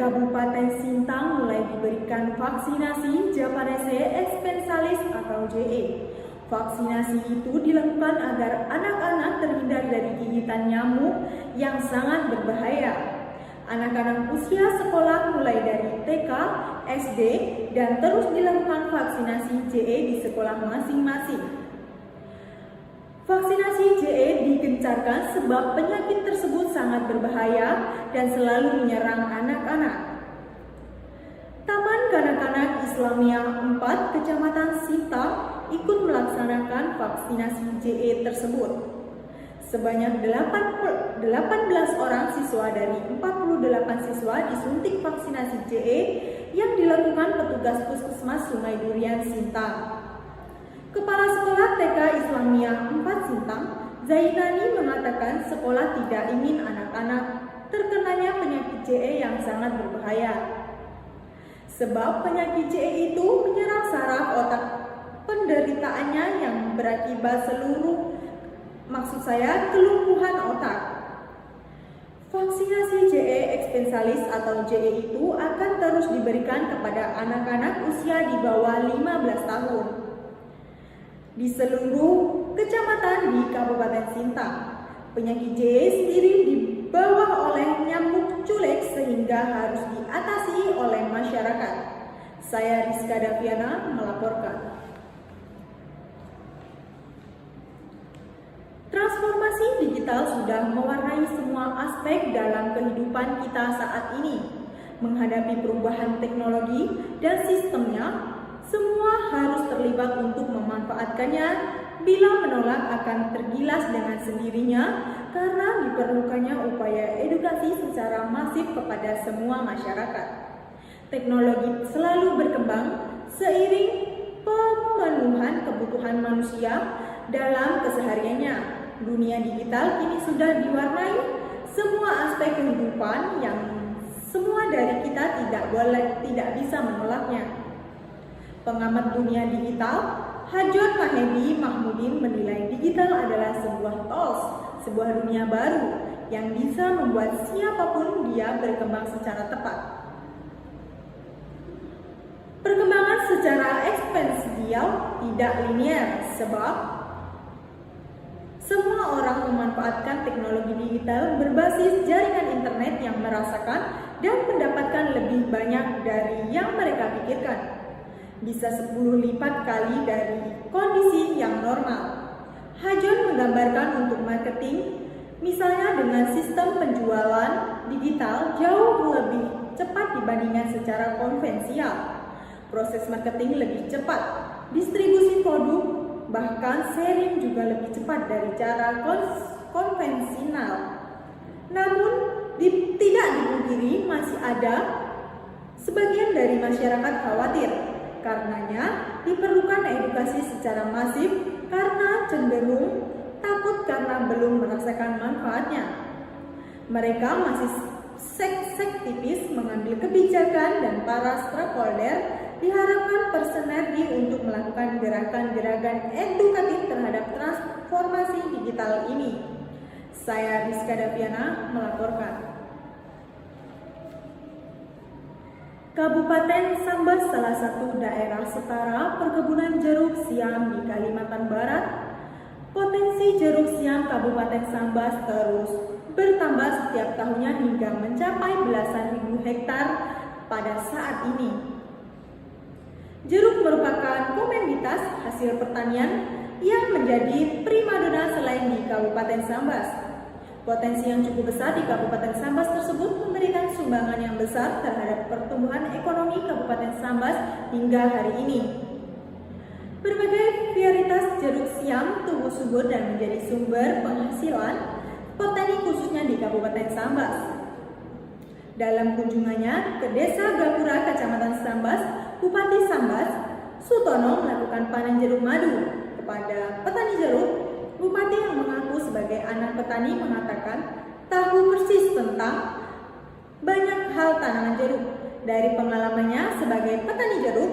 Kabupaten Sintang mulai diberikan vaksinasi Japanese Expensalis atau JE. Vaksinasi itu dilakukan agar anak-anak terhindar dari gigitan nyamuk yang sangat berbahaya. Anak-anak usia sekolah mulai dari TK, SD, dan terus dilakukan vaksinasi JE di sekolah masing-masing. Vaksinasi JE digencarkan sebab penyakit tersebut sangat berbahaya dan selalu menyerang anak-anak. Taman Kanak-kanak Islamiyah 4 Kecamatan Sintang ikut melaksanakan vaksinasi JE tersebut. Sebanyak 18 orang siswa dari 48 siswa disuntik vaksinasi JE yang dilakukan petugas Puskesmas Sungai Durian Sintang. Kepala Sekolah TK Islamiyah 4 Sintang, Zainani mengatakan sekolah tidak ingin anak-anak terkenanya penyakit JE yang sangat berbahaya. Sebab penyakit JE itu menyerang saraf otak penderitaannya yang berakibat kelumpuhan otak. Vaksinasi JE Expensalis atau JE itu akan terus diberikan kepada anak-anak usia di bawah 15 tahun. Di seluruh kecamatan di Kabupaten Sintang, penyakit JE sendiri dibawa oleh nyamuk culek sehingga harus diatasi oleh masyarakat. Saya Rizka Daviana melaporkan. Transformasi digital sudah mewarnai semua aspek dalam kehidupan kita saat ini. Menghadapi perubahan teknologi dan sistemnya, semua harus terlibat untuk memanfaatkannya. Bila menolak akan tergilas dengan sendirinya karena diperlukannya upaya edukasi secara masif kepada semua masyarakat. Teknologi selalu berkembang seiring pemenuhan kebutuhan manusia dalam kesehariannya. Dunia digital kini sudah diwarnai semua aspek kehidupan yang semua dari kita tidak bisa menolaknya. Pengamat dunia digital, Hajot Mahedi Mahmudin menilai digital adalah sebuah tools, sebuah dunia baru yang bisa membuat siapapun dia berkembang secara tepat. Perkembangan secara eksponensial tidak linear sebab semua orang memanfaatkan teknologi digital berbasis jaringan internet yang merasakan dan mendapatkan lebih banyak dari yang mereka pikirkan. Bisa 10 lipat kali dari kondisi yang normal. Hajon menggambarkan untuk marketing, misalnya dengan sistem penjualan digital jauh lebih cepat dibandingkan secara konvensional. Proses marketing lebih cepat, distribusi produk, bahkan sharing juga lebih cepat dari cara konvensional. Namun, tidak dipungkiri masih ada sebagian dari masyarakat khawatir. Karenanya diperlukan edukasi secara masif karena cenderung takut karena belum merasakan manfaatnya. Mereka masih skeptis mengambil kebijakan dan para stakeholder diharapkan bersinergi untuk melakukan gerakan-gerakan edukatif terhadap transformasi digital ini. Saya Rizka Daviana melaporkan. Kabupaten Sambas salah satu daerah setara perkebunan jeruk siam di Kalimantan Barat. Potensi jeruk siam Kabupaten Sambas terus bertambah setiap tahunnya hingga mencapai belasan ribu hektar pada saat ini. Jeruk merupakan komoditas hasil pertanian yang menjadi primadona selain di Kabupaten Sambas. Potensi yang cukup besar di Kabupaten Sambas tersebut memberikan sumbangan yang besar terhadap pertumbuhan ekonomi Kabupaten Sambas hingga hari ini. Berbagai varietas jeruk siam tumbuh subur dan menjadi sumber penghasilan petani khususnya di Kabupaten Sambas. Dalam kunjungannya ke Desa Gapura, Kecamatan Sambas, Bupati Sambas, Sutono melakukan panen jeruk madu kepada petani jeruk. Bupati yang mengaku sebagai anak petani mengatakan tahu persis tentang banyak hal tanaman jeruk. Dari pengalamannya sebagai petani jeruk,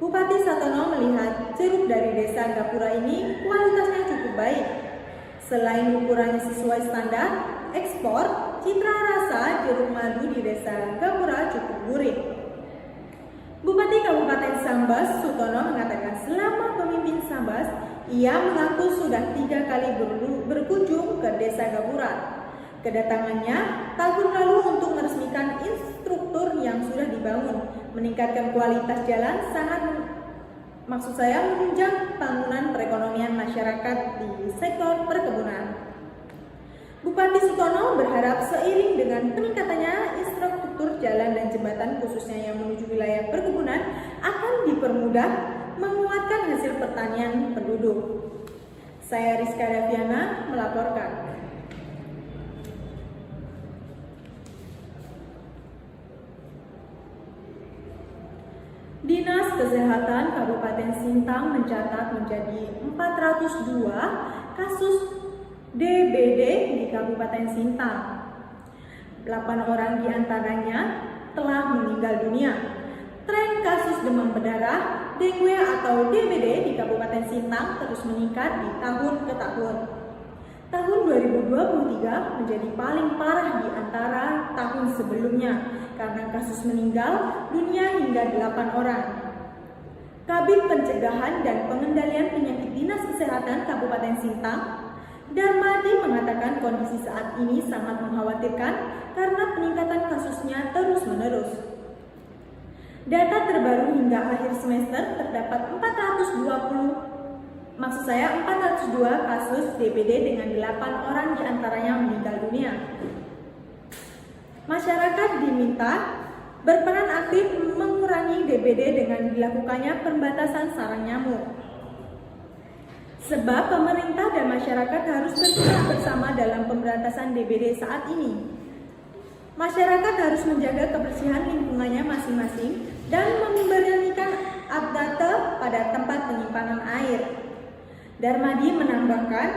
Bupati Sutono melihat jeruk dari Desa Gapura ini kualitasnya cukup baik. Selain ukurannya sesuai standar, ekspor citra rasa jeruk madu di Desa Gapura cukup gurih. Bupati Kabupaten Sambas, Sutono, mengatakan selama pemimpin Sambas, ia mengaku sudah 3 kali berkunjung ke Desa Gapura. Kedatangannya tahun lalu untuk meresmikan infrastruktur yang sudah dibangun, meningkatkan kualitas jalan, menunjang bangunan perekonomian masyarakat di sektor perkebunan. Bupati Sutono berharap seiring dengan peningkatannya infrastruktur jalan dan jembatan khususnya yang menuju wilayah perkebunan akan dipermudah menguatkan hasil pertanian penduduk. Saya Rizka Daviana melaporkan. Dinas Kesehatan Kabupaten Sintang mencatat menjadi 402 kasus DBD di Kabupaten Sintang. 8 orang diantaranya telah meninggal dunia. Tren kasus demam berdarah, dengue atau DBD di Kabupaten Sintang terus meningkat di tahun ke tahun. Tahun 2023 menjadi paling parah di antara tahun sebelumnya karena kasus meninggal dunia hingga 8 orang. Kabid Pencegahan dan Pengendalian Penyakit Dinas Kesehatan Kabupaten Sintang, Darmadi, mengatakan kondisi saat ini sangat mengkhawatirkan karena peningkatan kasusnya terus-menerus. Data terbaru hingga akhir semester terdapat 402 kasus DBD dengan 8 orang diantaranya meninggal dunia. Masyarakat diminta berperan aktif mengurangi DBD dengan dilakukannya pembatasan sarang nyamuk. Sebab pemerintah dan masyarakat harus bergerak bersama dalam pemberantasan DBD saat ini. Masyarakat harus menjaga kebersihan lingkungannya masing-masing dan memberanikan update pada tempat penyimpanan air. Darmadi menambahkan,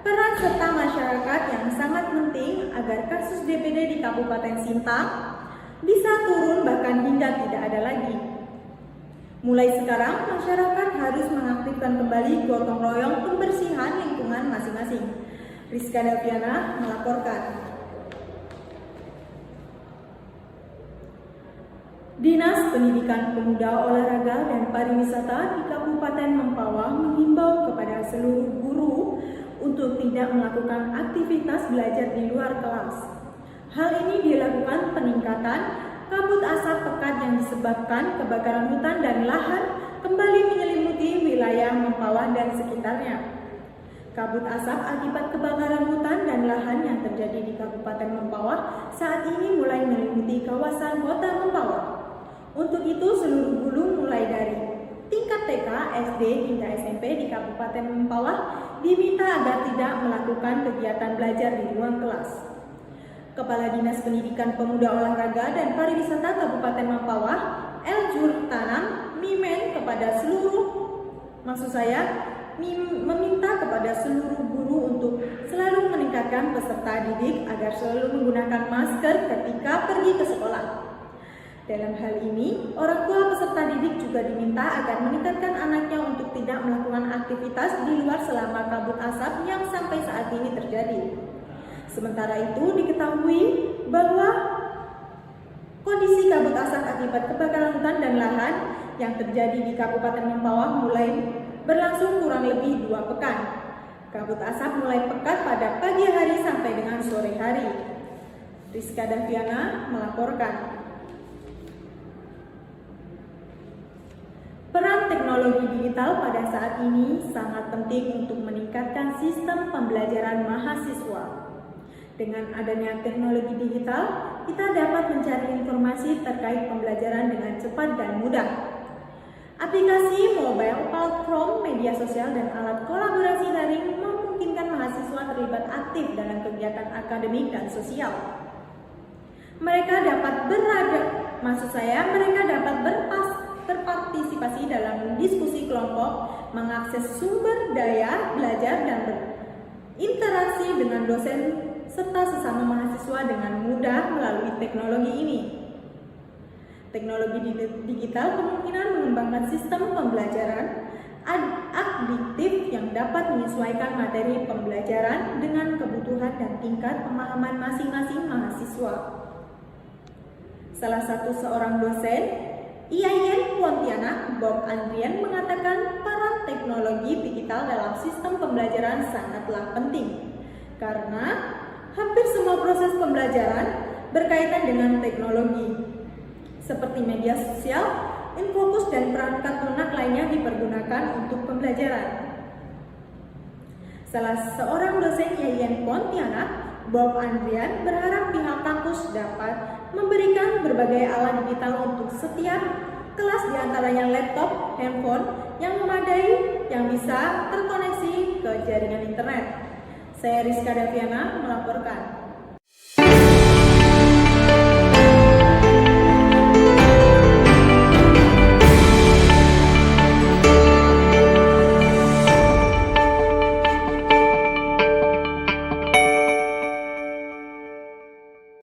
peran serta masyarakat yang sangat penting agar kasus DBD di Kabupaten Sintang bisa turun bahkan hingga tidak ada lagi. Mulai sekarang, masyarakat harus mengaktifkan kembali gotong royong pembersihan lingkungan masing-masing. Rizka Daviana melaporkan. Dinas Pendidikan Pemuda, Olahraga, dan Pariwisata di Kabupaten Mempawah menghimbau kepada seluruh guru untuk tidak melakukan aktivitas belajar di luar kelas. Hal ini dilakukan peningkatan kabut asap pekat yang disebabkan kebakaran hutan dan lahan kembali menyelimuti wilayah Mempawah dan sekitarnya. Kabut asap akibat kebakaran hutan dan lahan yang terjadi di Kabupaten Mempawah saat ini mulai menyelimuti kawasan kota Mempawah. Untuk itu, seluruh guru mulai dari tingkat TK, SD, hingga SMP di Kabupaten Mempawah diminta agar tidak melakukan kegiatan belajar di ruang kelas. Kepala Dinas Pendidikan Pemuda, Olahraga, dan Pariwisata Kabupaten Mempawah, Eljur Tanam, meminta kepada seluruh guru untuk selalu meningkatkan peserta didik agar selalu menggunakan masker ketika pergi ke sekolah. Dalam hal ini, orang tua peserta didik juga diminta agar meningkatkan anaknya untuk tidak melakukan aktivitas di luar selama kabut asap yang sampai saat ini terjadi. Sementara itu, diketahui bahwa kondisi kabut asap akibat kebakaran hutan dan lahan yang terjadi di Kabupaten Mempawah mulai berlangsung kurang lebih 2 pekan. Kabut asap mulai pekat pada pagi hari sampai dengan sore hari. Rizka Daviana melaporkan. Peran teknologi digital pada saat ini sangat penting untuk meningkatkan sistem pembelajaran mahasiswa. Dengan adanya teknologi digital, kita dapat mencari informasi terkait pembelajaran dengan cepat dan mudah. Aplikasi mobile, platform, media sosial, dan alat kolaborasi daring memungkinkan mahasiswa terlibat aktif dalam kegiatan akademik dan sosial. Mereka dapat berpartisipasi dalam diskusi kelompok, mengakses sumber daya belajar, dan berinteraksi dengan dosen serta sesama mahasiswa dengan mudah melalui teknologi ini. Teknologi digital kemungkinan mengembangkan sistem pembelajaran adiktif yang dapat menyesuaikan materi pembelajaran dengan kebutuhan dan tingkat pemahaman masing-masing mahasiswa. Salah satu seorang dosen, IAIN Pontianak, Bob Andrian, mengatakan peran teknologi digital dalam sistem pembelajaran sangatlah penting karena hampir semua proses pembelajaran berkaitan dengan teknologi seperti media sosial, infocus, dan perangkat lunak lainnya dipergunakan untuk pembelajaran. Salah seorang dosen IAIN Pontianak, Bob Andrian, berharap pihak kampus dapat memberikan berbagai alat digital untuk setiap kelas, diantaranya laptop, handphone yang memadai yang bisa terkoneksi ke jaringan internet. Saya Rizka Daviana melaporkan.